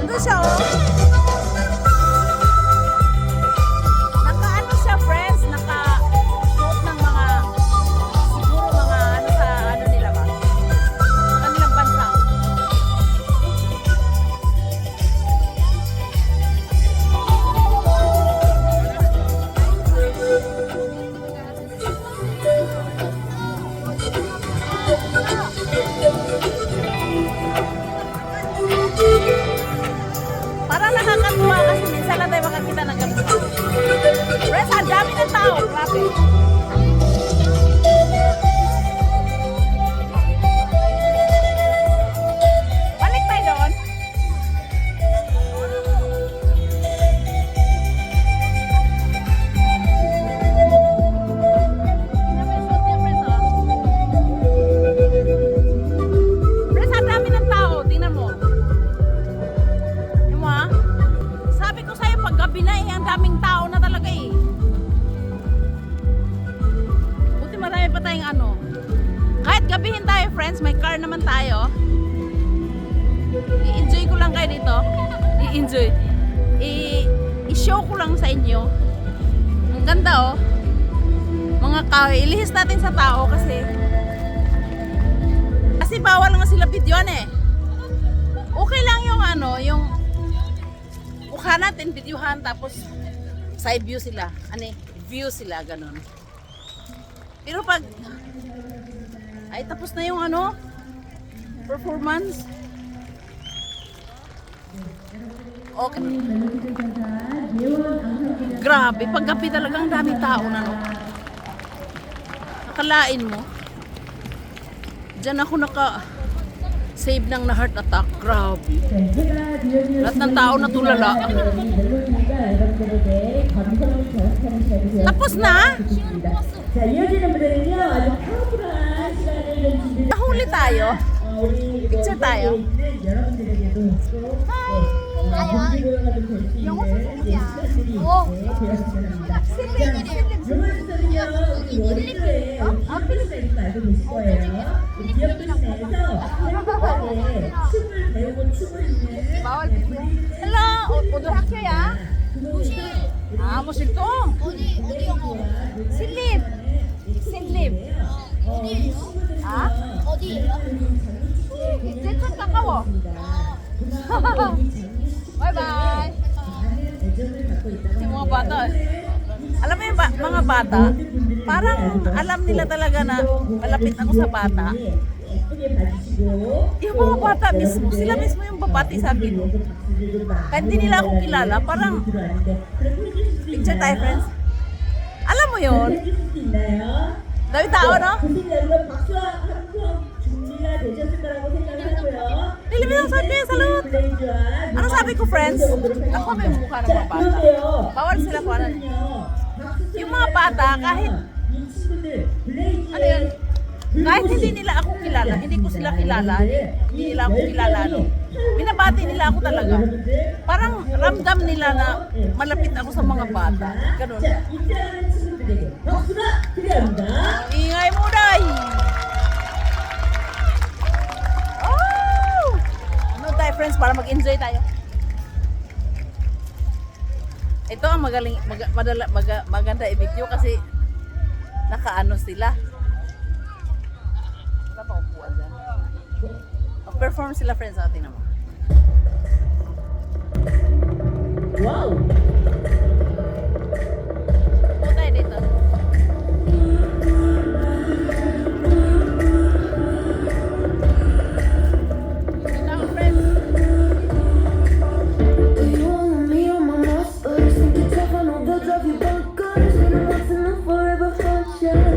Nandun siya, oh. Naka-ano siya, friends? Naka-suot ng mga, siguro mga ano sa ano nila ba? Kanilang bansa. Parang nakakatuwa kasi minsan lang tayo makakita ng ganito. Friends, ang dami ng tao. Grabe. Balik tayo doon. Friends, ang dami ng tao. Tingnan mo. Yung mga, sabi ko sa'yo, pag gabi na ang daming tao na talaga eh. Buti marami pa tayong ano. Kahit gabihin tayo, friends, may car naman tayo. I-enjoy ko lang kayo dito. I-enjoy. I-show ko lang sa inyo. Ang ganda oh. Mga kahoy. Ilihis natin sa tao kasi bawal nga sila videoan eh. Okay lang yung ano, yung mukha natin videohan tapos side view sila. Ano view sila, ganun. Pero pag ay tapos na yung ano performance. Okay. Grabe, paggabi talagang daming tao na no. Nakalain mo. Diyan ako naka-save ng na-heart attack. Grabe. Lahat ng tao natulala. Tapos na? Nahuli tayo? Picture tayo? Hello, udah hakyo ya? Ah, musil to. Silip. Silip. Ah? Dito sa kawo. Bye bye. Yung mga bata. Alam mo yung mga bata, parang alam nila talaga na malapit ako sa bata. Yung mga bata mismo, sila mismo yung babati sa akin. Kahit hindi nila ako kilala, parang picture tayo, friends. Alam mo yun? Dami tao, no? Nilibilang sabi, salud! Ano sabi ko, friends? Ako may mukha ng mga bata. Bawal sila kung ano. Yung mga bata, kahit ano yun? Kahit hindi nila ako kilala, hindi ko sila kilala, hindi nila ako kilala, no? Binabati nila ako talaga. Parang ramdam nila na malapit ako sa mga bata. Ganun. Ingay mo, day! Oh! Ano tayo, friends, para mag-enjoy tayo. Ito ang maganda i-video kasi nakaano sila. Wala pa upuan dyan. Mag-perform sila, friends, sa atin naman. Wow! Ito tayo dito. Drive you bonkers, and I'm once in a forever function.